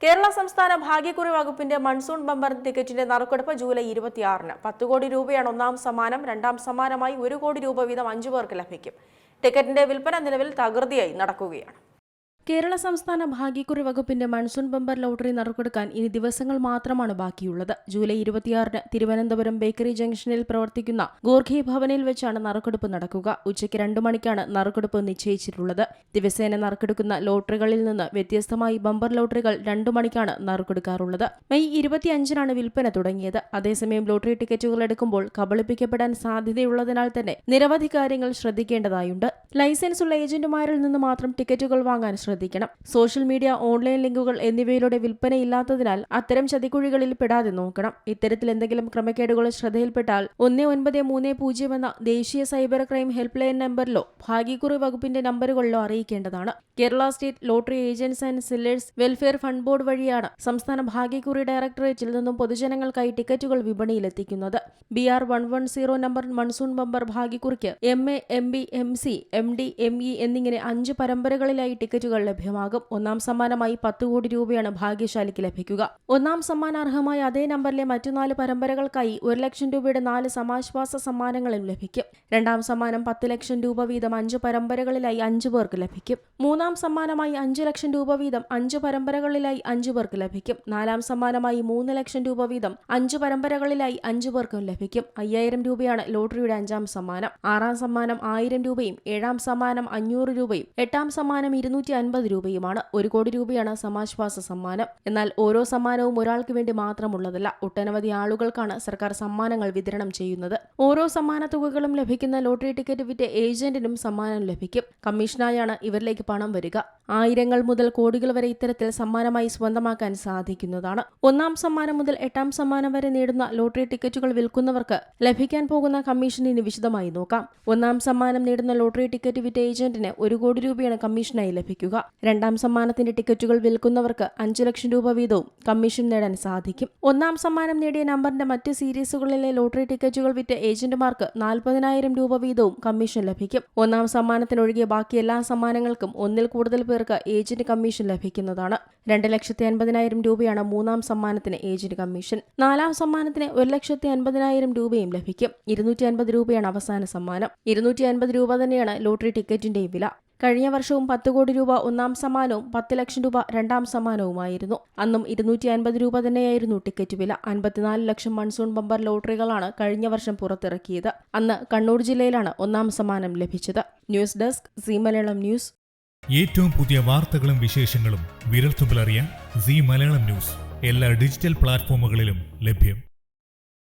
കേരള സംസ്ഥാന ഭാഗ്യക്കുറി വകുപ്പിന്റെ മൺസൂൺ ബമ്പർ ടിക്കറ്റിന്റെ നറുക്കെടുപ്പ് ജൂലൈ 26-ന് 10 കോടി രൂപയാണ് ഒന്നാം സമ്മാനം. രണ്ടാം സമ്മാനമായി 1 കോടി രൂപ വീതം 5 പേർക്ക് ലഭിക്കും. ടിക്കറ്റിന്റെ വിൽപ്പന നിലവിൽ തകൃതിയായി നടക്കുകയാണ്. കേരള സംസ്ഥാന ഭാഗ്യക്കുറി വകുപ്പിന്റെ മൺസൂൺ ബമ്പർ ലോട്ടറി നറുക്കെടുക്കാൻ ഇനി ദിവസങ്ങൾ മാത്രമാണ് ബാക്കിയുള്ളത്. ജൂലൈ 26-ന് തിരുവനന്തപുരം ബേക്കറി ജംഗ്ഷനിൽ പ്രവർത്തിക്കുന്ന ഗോർഖി ഭവനിൽ വെച്ചാണ് നറുക്കെടുപ്പ് നടക്കുക. ഉച്ചയ്ക്ക് 2 മണിക്കാണ് നറുക്കെടുപ്പ് നിശ്ചയിച്ചിട്ടുള്ളത്. ദിവസേന നറുക്കെടുക്കുന്ന ലോട്ടറികളിൽ നിന്ന് വ്യത്യസ്തമായി ബമ്പർ ലോട്ടറികൾ 2 മണിക്കാണ് നറുക്കെടുക്കാറുള്ളത്. മെയ് 25-നാണ് വിൽപ്പന തുടങ്ങിയത്. അതേസമയം ലോട്ടറി ടിക്കറ്റുകൾ എടുക്കുമ്പോൾ കബളിപ്പിക്കപ്പെടാൻ സാധ്യതയുള്ളതിനാൽ തന്നെ നിരവധി കാര്യങ്ങൾ ശ്രദ്ധിക്കേണ്ടതായുണ്ട്. ലൈസൻസുള്ള ഏജന്റുമാരിൽ നിന്ന് മാത്രം ടിക്കറ്റുകൾ വാങ്ങാൻ ശ്രദ്ധിക്കണം. സോഷ്യൽ മീഡിയ, ഓൺലൈൻ ലിങ്കുകൾ എന്നിവയിലൂടെ വിൽപ്പനയില്ലാത്തതിനാൽ അത്തരം ചതിക്കുഴികളിൽ പെടാതെ നോക്കണം. ഇത്തരത്തിൽ എന്തെങ്കിലും ക്രമക്കേടുകൾ ശ്രദ്ധയിൽപ്പെട്ടാൽ 1930 എന്ന ദേശീയ സൈബർ ക്രൈം ഹെൽപ്പ് ലൈൻ നമ്പറിലോ ഭാഗ്യക്കുറി വകുപ്പിന്റെ നമ്പറുകളിലോ അറിയിക്കേണ്ടതാണ്. Kerala state lottery agents and sellers welfare fund board വഴിയാണ് സംസ്ഥാന ഭാഗ്യക്കുറി ഡയറക്ടറേറ്റിൽ നിന്നും പൊതുജനങ്ങൾക്കായി ടിക്കറ്റുകൾ വിപണിയിലെത്തിക്കുന്നത്. BR 110 നമ്പർ മൺസൂൺ ബമ്പർ ഭാഗ്യക്കുറിക്ക് MA, MB, MC, MD, ME എന്നിങ്ങനെ 5 പരമ്പരകളിലായി ടിക്കറ്റുകൾ ലഭ്യമാകും. ഒന്നാം സമ്മാനമായി 10 കോടി രൂപയാണ് ഭാഗ്യശാലിക്ക് ലഭിക്കുക. ഒന്നാം സമ്മാനാർഹമായ അതേ നമ്പറിലെ മറ്റു 4 പരമ്പരകൾക്കായി 1 ലക്ഷം രൂപയുടെ 4 സമാശ്വാസ സമ്മാനങ്ങളും ലഭിക്കും. രണ്ടാം സമ്മാനം 10 ലക്ഷം രൂപ വീതം 5 പരമ്പരകളിലായി 5 പേർക്ക് ലഭിക്കും. മൂന്നാം സമ്മാനമായി 5 ലക്ഷം രൂപ വീതം 5 പരമ്പരകളിലായി 5 പേർക്ക് ലഭിക്കും. നാലാം സമ്മാനമായി 3 ലക്ഷം രൂപ വീതം 5 പരമ്പരകളിലായി 5 പേർക്കും ലഭിക്കും. 5000 രൂപയാണ് ലോട്ടറിയുടെ 5-ാം സമ്മാനം. 6-ാം സമ്മാനം 1000 രൂപയും 7-ാം സമ്മാനം 500 രൂപയും 8-ാം സമ്മാനം 250 രൂപയുമാണ്. 1 കോടി രൂപയാണ് സമാശ്വാസ സമ്മാനം. എന്നാൽ ഓരോ സമ്മാനവും ഒരാൾക്ക് വേണ്ടി മാത്രമുള്ളതല്ല. ഒട്ടനവധി ആളുകൾക്കാണ് സർക്കാർ സമ്മാനങ്ങൾ വിതരണം ചെയ്യുന്നത്. ഓരോ സമ്മാന തുകകളും ലഭിക്കുന്ന ലോട്ടറി ടിക്കറ്റ് വിറ്റ് ഏജന്റിനും സമ്മാനം ലഭിക്കും. കമ്മീഷനായാണ് ഇവരിലേക്ക് പണം വരിക. ആയിരങ്ങൾ മുതൽ കോടികൾ വരെ ഇത്തരത്തിൽ സമ്മാനമായി സ്വന്തമാക്കാൻ സാധിക്കുന്നതാണ്. 1-ാം സമ്മാനം മുതൽ 8-ാം സമ്മാനം വരെ നേടുന്ന ലോട്ടറി ടിക്കറ്റുകൾ വിൽക്കുന്നവർക്ക് ലഭിക്കാൻ പോകുന്ന കമ്മീഷൻ ഇനി വിശദമായി നോക്കാം. 1-ാം സമ്മാനം നേടുന്ന ലോട്ടറി ടിക്കറ്റ് വിറ്റ് ഏജന്റിന് 1 കോടി രൂപയാണ് കമ്മീഷനായി ലഭിക്കുക. 2-ാം സമ്മാനത്തിന്റെ ടിക്കറ്റുകൾ വിൽക്കുന്നവർക്ക് 5 ലക്ഷം രൂപ വീതവും കമ്മീഷൻ നേടാൻ സാധിക്കും. 1-ാം സമ്മാനം നേടിയ നമ്പറിന്റെ മറ്റ് സീരീസുകളിലെ ലോട്ടറി ടിക്കറ്റുകൾ വിറ്റ് ഏജന്റുമാർക്ക് 40,000 രൂപ വീതവും കമ്മീഷൻ ലഭിക്കും. 1-ാം സമ്മാനത്തിനൊഴികെ ബാക്കി എല്ലാ സമ്മാനങ്ങൾക്കും 1-ൽ കൂടുതൽ പേർക്ക് ഏജന്റ് കമ്മീഷൻ ലഭിക്കുന്നതാണ്. 2,50,000 രൂപയാണ് 3-ാം സമ്മാനത്തിന് ഏജന്റ് കമ്മീഷൻ. 4-ാം സമ്മാനത്തിന് 1,50,000 രൂപയും ലഭിക്കും. 250 രൂപയാണ് അവസാന സമ്മാനം. 250 രൂപ തന്നെയാണ് ലോട്ടറി ടിക്കറ്റിന്റെയും വില. കഴിഞ്ഞ വർഷവും 10 കോടി രൂപ 1-ാം സമ്മാനവും 10 ലക്ഷം രൂപ 2-ാം സമ്മാനവുമായിരുന്നു. അന്നും 250 രൂപ തന്നെയായിരുന്നു ടിക്കറ്റ് വില. 54 ലക്ഷം മൺസൂൺ ബമ്പർ ലോട്ടറികളാണ് കഴിഞ്ഞ വർഷം പുറത്തിറക്കിയത്. അന്ന് കണ്ണൂർ ജില്ലയിലാണ് 1-ാം സമ്മാനം ലഭിച്ചത്. News desk Zee Malayalam news. ഏറ്റവും പുതിയ വാർത്തകളും വിശേഷങ്ങളും വിരൽത്തുമ്പിലറിയാൻ സീ മലയാളം ന്യൂസ് എല്ലാ ഡിജിറ്റൽ പ്ലാറ്റ്ഫോമുകളിലും ലഭ്യം.